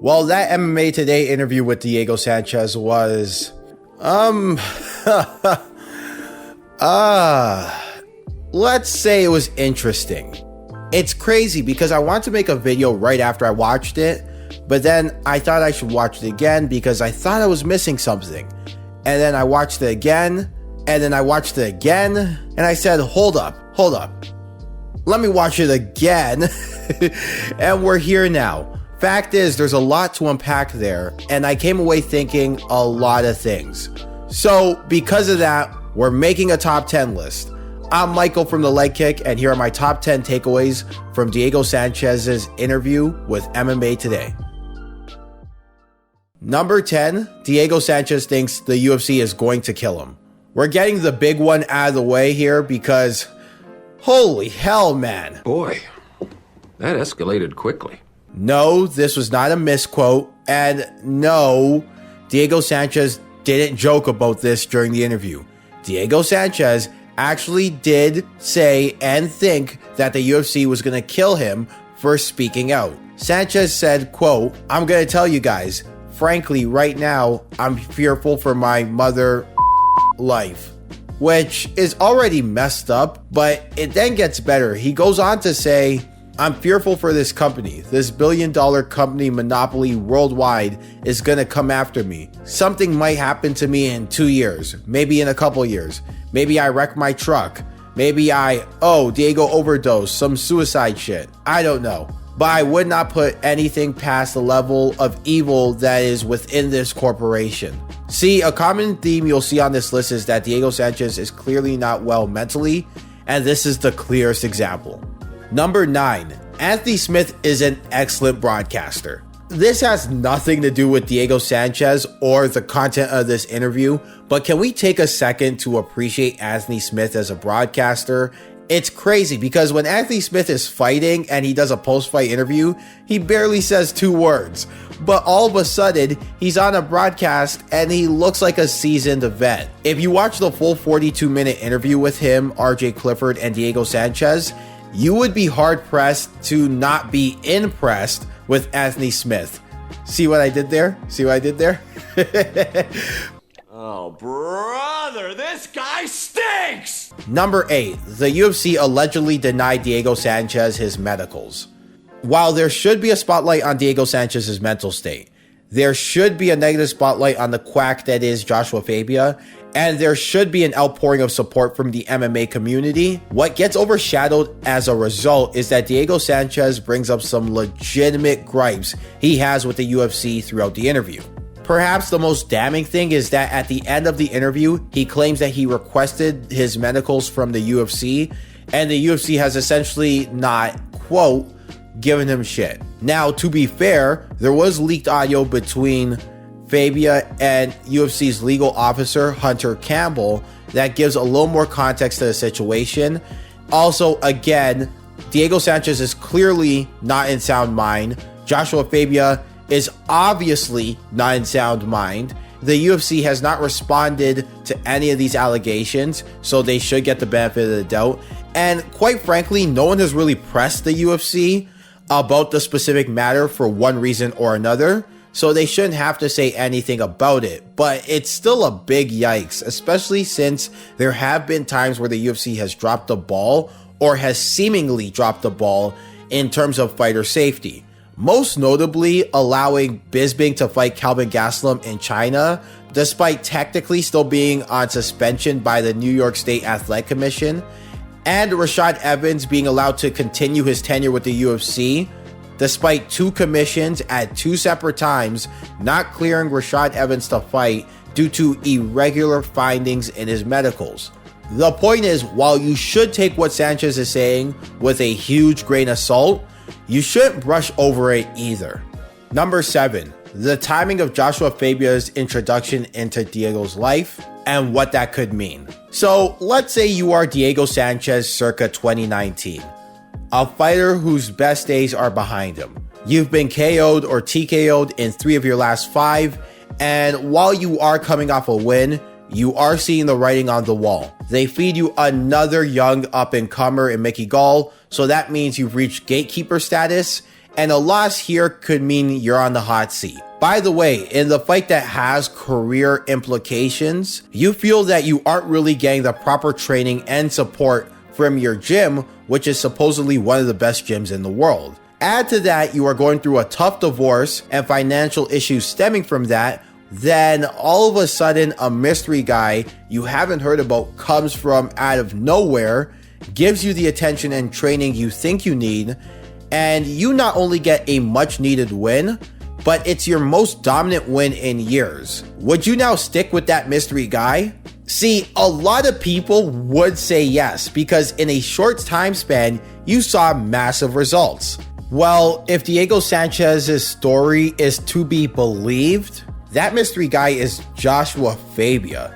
Well, that MMA Today interview with Diego Sanchez was, let's say it was interesting. It's crazy because I wanted to make a video right after I watched it, but then I thought I should watch it again because I thought I was missing something. And then I watched it again, and then I watched it again, and I said, hold up. Let me watch it again. And we're here now. Fact is, there's a lot to unpack there, and I came away thinking a lot of things. So because of that, we're making a top 10 list. I'm Michael from the Leg Kick, and here are my top 10 takeaways from Diego Sanchez's interview with MMA Today. Number 10, Diego Sanchez thinks the UFC is going to kill him. We're getting the big one out of the way here because, holy hell, man. Boy, that escalated quickly. No, this was not a misquote, and no, Diego Sanchez didn't joke about this during the interview. Diego Sanchez actually did say and think that the UFC was going to kill him for speaking out. Sanchez said, quote, "I'm going to tell you guys, frankly, right now, I'm fearful for my mother life," which is already messed up, but it then gets better. He goes on to say, "I'm fearful for this company. This billion-dollar company monopoly worldwide is going to come after me. Something might happen to me in 2 years, maybe in a couple years. Maybe I wreck my truck. Maybe Diego overdosed, some suicide shit. I don't know. But I would not put anything past the level of evil that is within this corporation." See, a common theme you'll see on this list is that Diego Sanchez is clearly not well mentally, and this is the clearest example. Number 9, Anthony Smith is an excellent broadcaster. This has nothing to do with Diego Sanchez or the content of this interview, but can we take a second to appreciate Anthony Smith as a broadcaster? It's crazy because when Anthony Smith is fighting and he does a post-fight interview, he barely says 2 words. But all of a sudden, he's on a broadcast and he looks like a seasoned vet. If you watch the full 42-minute interview with him, RJ Clifford, and Diego Sanchez, you would be hard-pressed to not be impressed with Anthony Smith. See what I did there? Oh, brother, this guy stinks! Number 8, the UFC allegedly denied Diego Sanchez his medicals. While there should be a spotlight on Diego Sanchez's mental state, there should be a negative spotlight on the quack that is Joshua Fabias, and there should be an outpouring of support from the MMA community. What gets overshadowed as a result is that Diego Sanchez brings up some legitimate gripes he has with the UFC throughout the interview. Perhaps the most damning thing is that at the end of the interview, he claims that he requested his medicals from the UFC, and the UFC has essentially not, quote, given him shit. Now, to be fair, there was leaked audio between Fabias and UFC's legal officer, Hunter Campbell, that gives a little more context to the situation. Also, again, Diego Sanchez is clearly not in sound mind. Joshua Fabias is obviously not in sound mind. The UFC has not responded to any of these allegations, so they should get the benefit of the doubt. And quite frankly, no one has really pressed the UFC about the specific matter for one reason or another, so they shouldn't have to say anything about it. But it's still a big yikes, especially since there have been times where the UFC has dropped the ball or has seemingly dropped the ball in terms of fighter safety. Most notably, allowing Bisping to fight Kelvin Gastelum in China, despite technically still being on suspension by the New York State Athletic Commission, and Rashad Evans being allowed to continue his tenure with the UFC, despite 2 commissions at 2 separate times not clearing Rashad Evans to fight due to irregular findings in his medicals. The point is, while you should take what Sanchez is saying with a huge grain of salt, you shouldn't brush over it either. Number 7, the timing of Joshua Fabias' introduction into Diego's life and what that could mean. So let's say you are Diego Sanchez circa 2019, a fighter whose best days are behind him. You've been KO'd or TKO'd in 3 of your last 5, and while you are coming off a win, you are seeing the writing on the wall. They feed you another young up-and-comer in Mickey Gall, so that means you've reached gatekeeper status, and a loss here could mean you're on the hot seat. By the way, in the fight that has career implications, you feel that you aren't really getting the proper training and support from your gym, which is supposedly one of the best gyms in the world. Add to that, you are going through a tough divorce and financial issues stemming from that, then all of a sudden a mystery guy you haven't heard about comes from out of nowhere, gives you the attention and training you think you need, and you not only get a much needed win, but it's your most dominant win in years. Would you now stick with that mystery guy? See, a lot of people would say yes, because in a short time span, you saw massive results. Well, if Diego Sanchez's story is to be believed, that mystery guy is Joshua Fabias.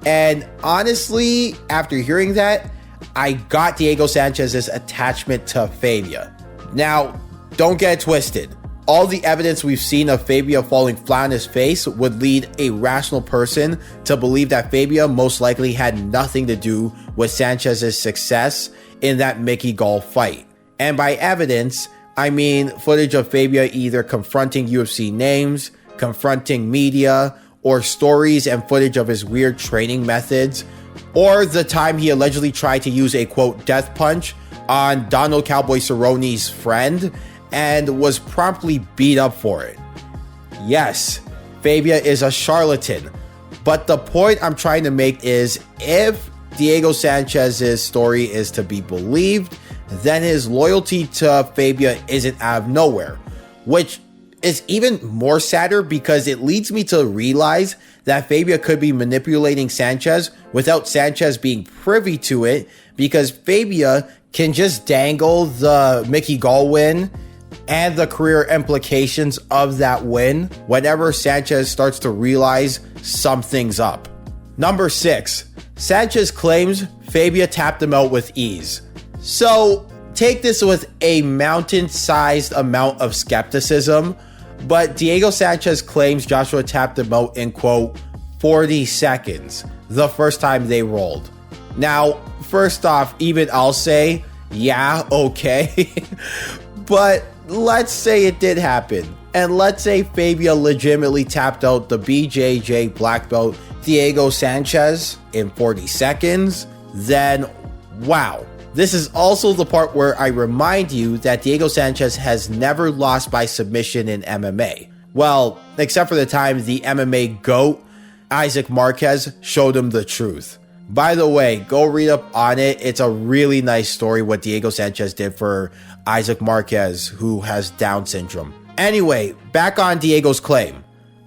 And honestly, after hearing that, I got Diego Sanchez's attachment to Fabias. Now, don't get it twisted. All the evidence we've seen of Fabias falling flat on his face would lead a rational person to believe that Fabias most likely had nothing to do with Sanchez's success in that Mickey Gall fight. And by evidence, I mean footage of Fabias either confronting UFC names, confronting media, or stories and footage of his weird training methods, or the time he allegedly tried to use a quote death punch on Donald Cowboy Cerrone's friend and was promptly beat up for it. Yes, Fabias is a charlatan, but the point I'm trying to make is if Diego Sanchez's story is to be believed, then his loyalty to Fabias isn't out of nowhere, which is even more sadder because it leads me to realize that Fabias could be manipulating Sanchez without Sanchez being privy to it, because Fabias can just dangle the Mickey Gall win and the career implications of that win whenever Sanchez starts to realize something's up. Number 6, Sanchez claims Fabias tapped him out with ease. So take this with a mountain-sized amount of skepticism, but Diego Sanchez claims Joshua tapped him out in, quote, 40 seconds, the first time they rolled. Now, first off, even I'll say, yeah, okay, but let's say it did happen, and let's say Fabias legitimately tapped out the BJJ black belt Diego Sanchez in 40 seconds, then wow. This is also the part where I remind you that Diego Sanchez has never lost by submission in MMA. Well, except for the time the MMA GOAT, Isaac Marquez, showed him the truth. By the way, go read up on it. It's a really nice story what Diego Sanchez did for Isaac Marquez, who has Down syndrome. Anyway, back on Diego's claim.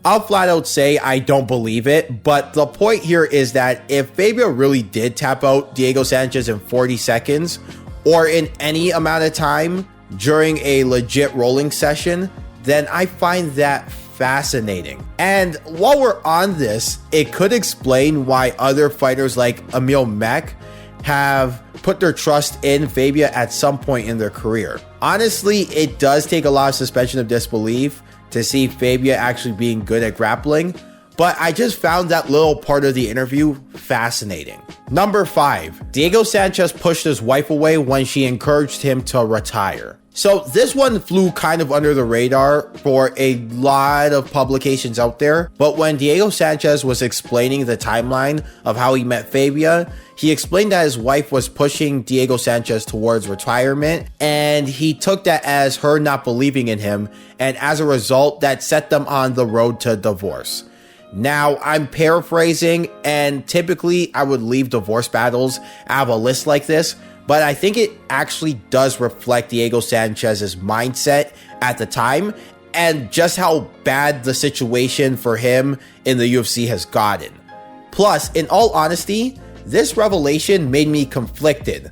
I'll flat out say I don't believe it, but the point here is that if Fabias really did tap out Diego Sanchez in 40 seconds, or in any amount of time during a legit rolling session, then I find that fascinating. And while we're on this, it could explain why other fighters like Emil Mech have put their trust in Fabias at some point in their career. Honestly, it does take a lot of suspension of disbelief to see Fabias actually being good at grappling, but I just found that little part of the interview fascinating. Number 5, Diego Sanchez pushed his wife away when she encouraged him to retire. So this one flew kind of under the radar for a lot of publications out there, but when Diego Sanchez was explaining the timeline of how he met Fabias, he explained that his wife was pushing Diego Sanchez towards retirement, and he took that as her not believing in him, and as a result, that set them on the road to divorce. Now, I'm paraphrasing, and typically I would leave divorce battles out of a list like this, but I think it actually does reflect Diego Sanchez's mindset at the time, and just how bad the situation for him in the UFC has gotten. Plus, in all honesty, this revelation made me conflicted.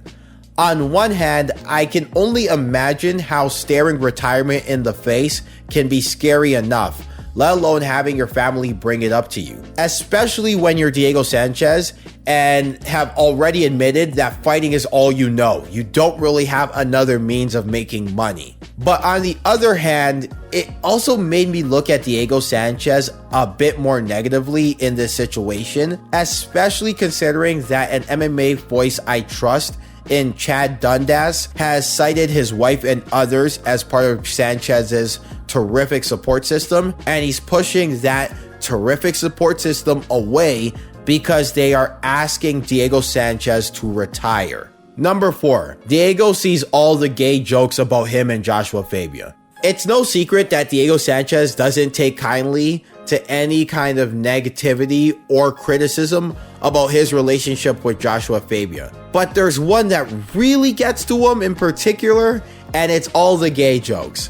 On one hand, I can only imagine how staring retirement in the face can be scary enough, let alone having your family bring it up to you. Especially when you're Diego Sanchez and have already admitted that fighting is all you know. You don't really have another means of making money. But on the other hand, it also made me look at Diego Sanchez a bit more negatively in this situation, especially considering that an MMA voice I trust in Chad Dundas has cited his wife and others as part of Sanchez's terrific support system, and he's pushing that terrific support system away because they are asking Diego Sanchez to retire. Number 4, Diego sees all the gay jokes about him and Joshua Fabias. It's no secret that Diego Sanchez doesn't take kindly to any kind of negativity or criticism about his relationship with Joshua Fabias. But there's one that really gets to him in particular, and it's all the gay jokes.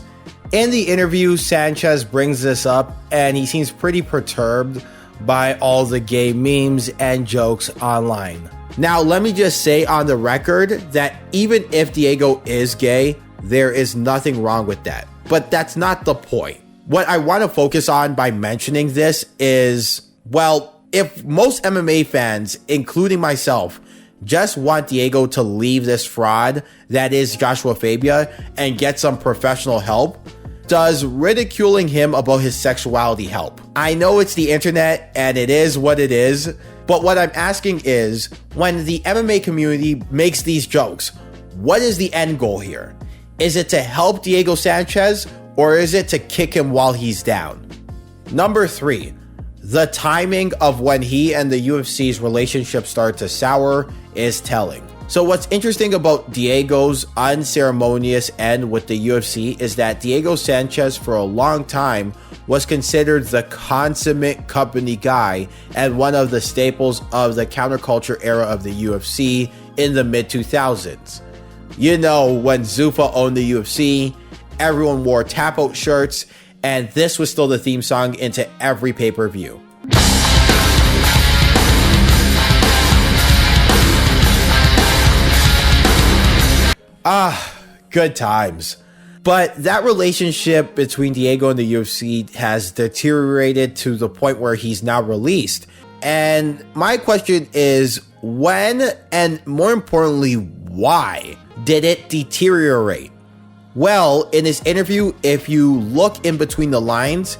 In the interview, Sanchez brings this up, and he seems pretty perturbed by all the gay memes and jokes online. Now, let me just say on the record that even if Diego is gay, there is nothing wrong with that. But that's not the point. What I want to focus on by mentioning this is, well, if most MMA fans, including myself, just want Diego to leave this fraud that is Joshua Fabias and get some professional help, does ridiculing him about his sexuality help? I know it's the internet and it is what it is, but what I'm asking is, when the MMA community makes these jokes, what is the end goal here? Is it to help Diego Sanchez, or is it to kick him while he's down? Number 3, the timing of when he and the UFC's relationship started to sour is telling. So what's interesting about Diego's unceremonious end with the UFC is that Diego Sanchez for a long time was considered the consummate company guy and one of the staples of the counterculture era of the UFC in the mid-2000s. You know, when Zuffa owned the UFC, everyone wore tap-out shirts, and this was still the theme song into every pay-per-view. Good times. But that relationship between Diego and the UFC has deteriorated to the point where he's now released. And my question is, when, and more importantly, why did it deteriorate? Well, in this interview, if you look in between the lines,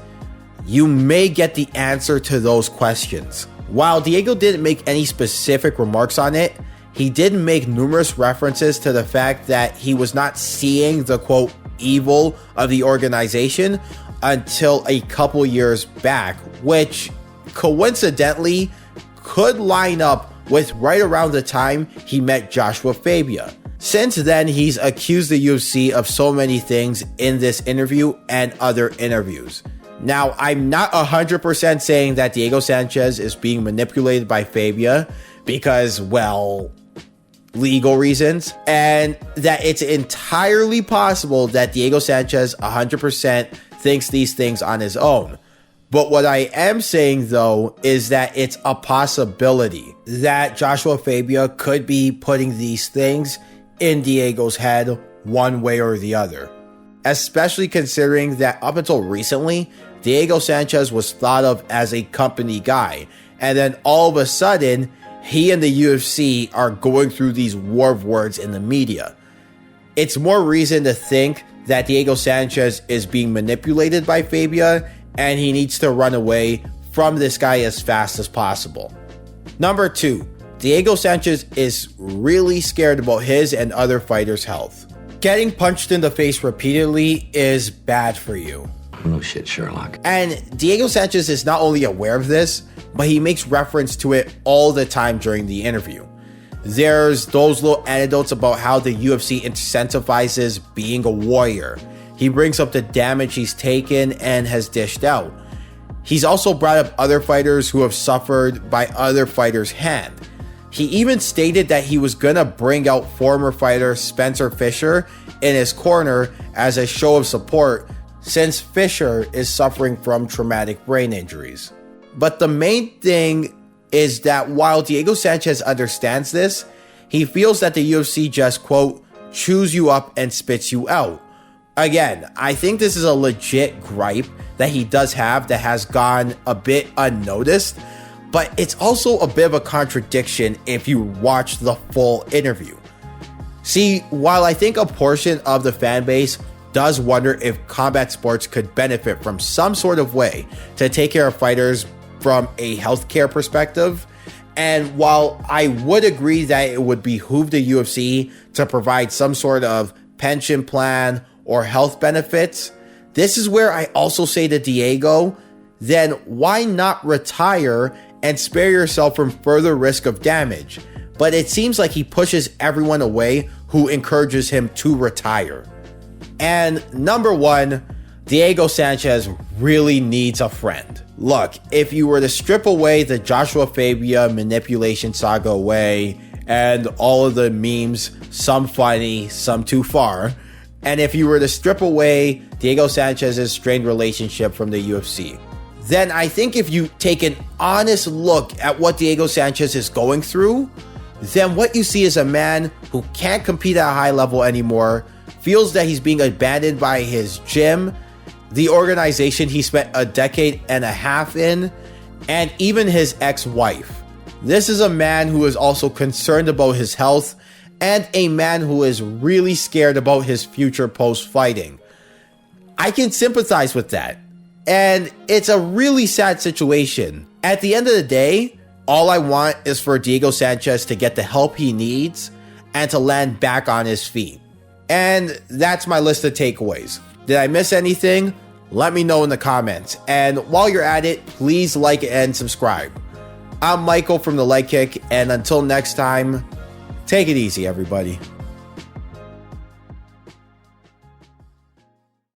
you may get the answer to those questions. While Diego didn't make any specific remarks on it, he did make numerous references to the fact that he was not seeing the quote evil of the organization until a couple years back, which coincidentally could line up with right around the time he met Joshua Fabias. Since then, he's accused the UFC of so many things in this interview and other interviews. Now, I'm not 100% saying that Diego Sanchez is being manipulated by Fabias because, well, legal reasons, and that it's entirely possible that Diego Sanchez 100% thinks these things on his own. But what I am saying, though, is that it's a possibility that Joshua Fabias could be putting these things in Diego's head one way or the other. Especially considering that up until recently, Diego Sanchez was thought of as a company guy. And then all of a sudden, he and the UFC are going through these war of words in the media. It's more reason to think that Diego Sanchez is being manipulated by Fabias and he needs to run away from this guy as fast as possible. Number 2, Diego Sanchez is really scared about his and other fighters' health. Getting punched in the face repeatedly is bad for you. No shit, Sherlock. And Diego Sanchez is not only aware of this, but he makes reference to it all the time during the interview. There's those little anecdotes about how the UFC incentivizes being a warrior. He brings up the damage he's taken and has dished out. He's also brought up other fighters who have suffered by other fighters' hand. He even stated that he was gonna bring out former fighter Spencer Fisher in his corner as a show of support since Fisher is suffering from traumatic brain injuries. But the main thing is that while Diego Sanchez understands this, he feels that the UFC just, quote, chews you up and spits you out. Again, I think this is a legit gripe that he does have that has gone a bit unnoticed, but it's also a bit of a contradiction if you watch the full interview. See, while I think a portion of the fan base does wonder if combat sports could benefit from some sort of way to take care of fighters from a healthcare perspective, And while I would agree that it would behoove the UFC to provide some sort of pension plan or health benefits, this is where I also say to Diego, then why not retire and spare yourself from further risk of damage? But it seems like he pushes everyone away who encourages him to retire. And number one, Diego Sanchez really needs a friend. Look, if you were to strip away the Joshua Fabias manipulation saga away and all of the memes, some funny, some too far, and if you were to strip away Diego Sanchez's strained relationship from the UFC, then I think if you take an honest look at what Diego Sanchez is going through, then what you see is a man who can't compete at a high level anymore, feels that he's being abandoned by his gym, the organization he spent a decade and a half in, and even his ex-wife. This is a man who is also concerned about his health and a man who is really scared about his future post-fighting. I can sympathize with that. And it's a really sad situation. At the end of the day, all I want is for Diego Sanchez to get the help he needs and to land back on his feet. And that's my list of takeaways. Did I miss anything? Let me know in the comments. And while you're at it, please like and subscribe. I'm Michael from the Leg Kick, and until next time, take it easy, everybody.